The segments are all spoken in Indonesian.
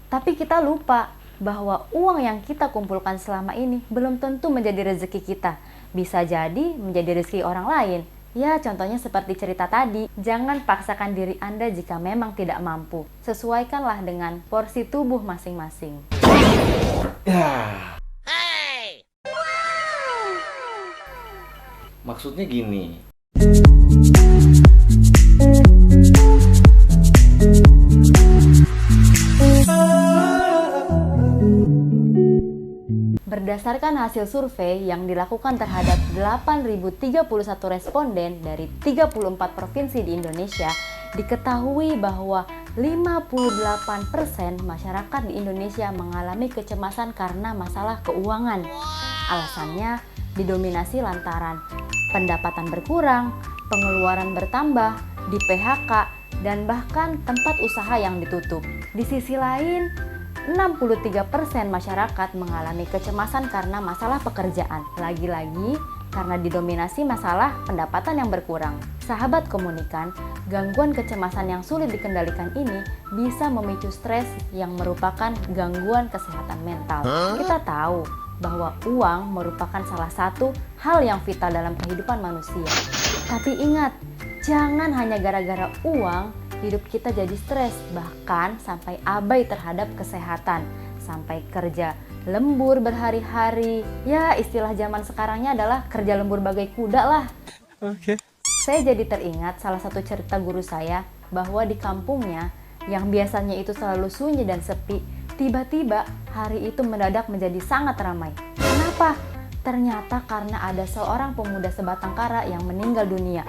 Tapi kita lupa bahwa uang yang kita kumpulkan selama ini belum tentu menjadi rezeki kita. Bisa jadi menjadi rezeki orang lain. Ya, contohnya seperti cerita tadi, jangan paksakan diri Anda jika memang tidak mampu. Sesuaikanlah dengan porsi tubuh masing-masing. Ya, maksudnya gini. Berdasarkan hasil survei yang dilakukan terhadap 8.031 responden dari 34 provinsi di Indonesia, diketahui bahwa 58% masyarakat di Indonesia mengalami kecemasan karena masalah keuangan. Alasannya didominasi lantaran pendapatan berkurang, pengeluaran bertambah, di PHK, dan bahkan tempat usaha yang ditutup. Di sisi lain, 63% masyarakat mengalami kecemasan karena masalah pekerjaan. Lagi-lagi, karena didominasi masalah pendapatan yang berkurang. Sahabat komunikan, gangguan kecemasan yang sulit dikendalikan ini bisa memicu stres yang merupakan gangguan kesehatan mental. Kita tahu bahwa uang merupakan salah satu hal yang vital dalam kehidupan manusia. Tapi ingat, jangan hanya gara-gara uang hidup kita jadi stres, bahkan sampai abai terhadap kesehatan, sampai kerja lembur berhari-hari. Ya, istilah zaman sekarangnya adalah kerja lembur bagai kuda lah. Oke. Saya jadi teringat salah satu cerita guru saya bahwa di kampungnya yang biasanya itu selalu sunyi dan sepi, tiba-tiba hari itu mendadak menjadi sangat ramai. Kenapa? Ternyata karena ada seorang pemuda sebatang kara yang meninggal dunia.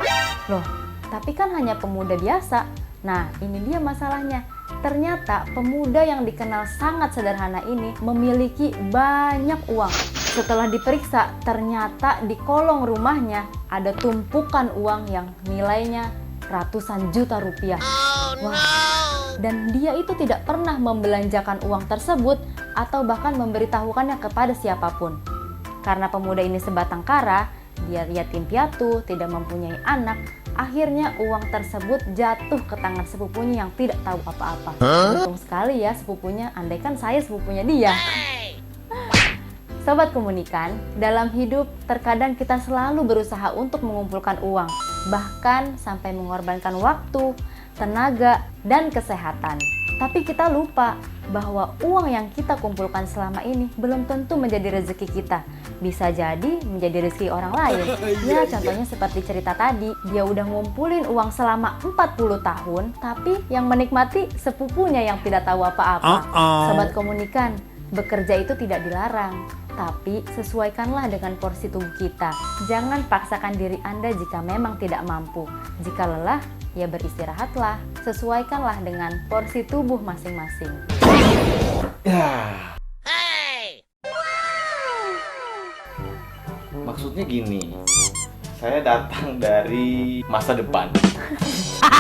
Loh, tapi kan hanya pemuda biasa. Nah, ini dia masalahnya. Ternyata pemuda yang dikenal sangat sederhana ini memiliki banyak uang. Setelah diperiksa, ternyata di kolong rumahnya ada tumpukan uang yang nilainya ratusan juta rupiah. Wah, dan dia itu tidak pernah membelanjakan uang tersebut atau bahkan memberitahukannya kepada siapapun. Karena pemuda ini sebatang kara, dia yatim piatu, tidak mempunyai anak. Akhirnya uang tersebut jatuh ke tangan sepupunya yang tidak tahu apa-apa. Untung sekali ya sepupunya, andaikan saya sepupunya dia. Sobat komunikan, dalam hidup terkadang kita selalu berusaha untuk mengumpulkan uang, bahkan sampai mengorbankan waktu, tenaga, dan kesehatan. Tapi kita lupa bahwa uang yang kita kumpulkan selama ini belum tentu menjadi rezeki kita. Bisa jadi menjadi rezeki orang lain. Ya, contohnya seperti cerita tadi, dia udah ngumpulin uang selama 40 tahun, tapi yang menikmati sepupunya yang tidak tahu apa-apa. Sobat komunikan, bekerja itu tidak dilarang, tapi sesuaikanlah dengan porsi tubuh kita. Jangan paksakan diri Anda jika memang tidak mampu. Jika lelah, ya beristirahatlah. Sesuaikanlah dengan porsi tubuh masing-masing. Ya. Maksudnya gini, saya datang dari masa depan.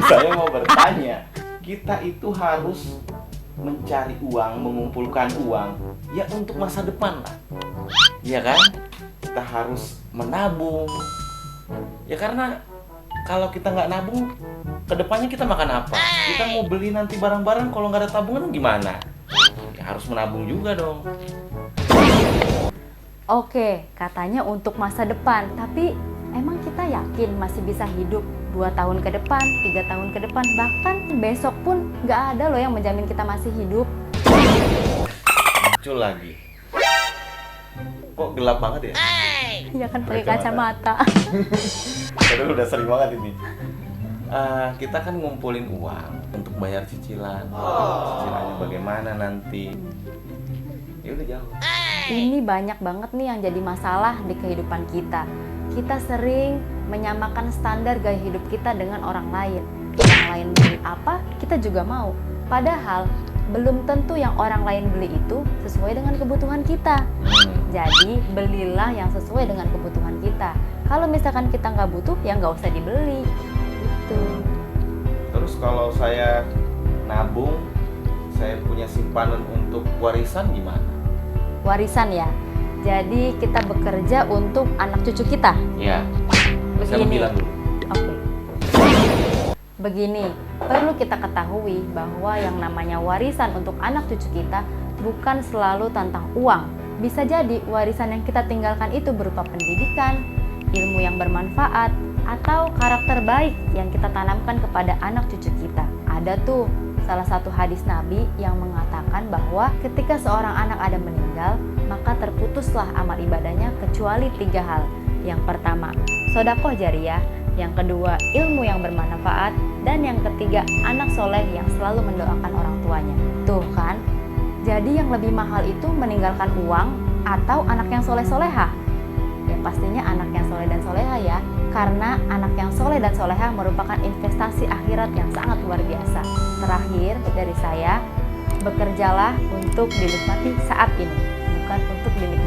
Saya mau bertanya, kita itu harus mencari uang, mengumpulkan uang, ya untuk masa depan lah. Iya kan? Kita harus menabung. Ya karena kalau kita nggak nabung, kedepannya kita makan apa? Kita mau beli nanti barang-barang, kalau nggak ada tabungan gimana? Ya harus menabung juga dong. Oke, katanya untuk masa depan, tapi emang kita yakin masih bisa hidup 2 tahun ke depan, 3 tahun ke depan, bahkan besok pun nggak ada loh yang menjamin kita masih hidup. Muncul lagi. Kok gelap banget ya? Ya kan pakai kacamata. Aduh, udah sering banget ini. Kita kan ngumpulin uang untuk bayar cicilan. Cicilannya bagaimana nanti? Ya udah jauh. Ini banyak banget nih yang jadi masalah di kehidupan kita. Kita sering menyamakan standar gaya hidup kita dengan orang lain. Yang lain beli apa, kita juga mau. Padahal belum tentu yang orang lain beli itu sesuai dengan kebutuhan kita. Jadi belilah yang sesuai dengan kebutuhan kita. Kalau misalkan kita nggak butuh, ya nggak usah dibeli. Gitu. Terus kalau saya nabung, saya punya simpanan untuk warisan gimana? Warisan ya. Jadi kita bekerja untuk anak cucu kita. Ya, saya mau Begini. bilang dulu. Oke. Begini, perlu kita ketahui bahwa yang namanya warisan untuk anak cucu kita bukan selalu tentang uang. Bisa jadi warisan yang kita tinggalkan itu berupa pendidikan, ilmu yang bermanfaat, atau karakter baik yang kita tanamkan kepada anak cucu kita. Ada tuh salah satu hadis Nabi yang mengatakan bahwa ketika seorang anak ada meninggal, maka terputuslah amal ibadahnya kecuali 3 hal. Yang pertama, sedekah jariyah. Yang kedua, ilmu yang bermanfaat. Dan yang ketiga, anak soleh yang selalu mendoakan orang tuanya. Tuh kan, jadi yang lebih mahal itu meninggalkan uang atau anak yang soleh-soleha? Ya pastinya anak yang soleh dan soleha ya. Karena anak yang soleh dan soleha merupakan investasi akhirat yang sangat luar biasa. Terakhir dari saya, bekerjalah untuk dinikmati saat ini, bukan untuk dinikmati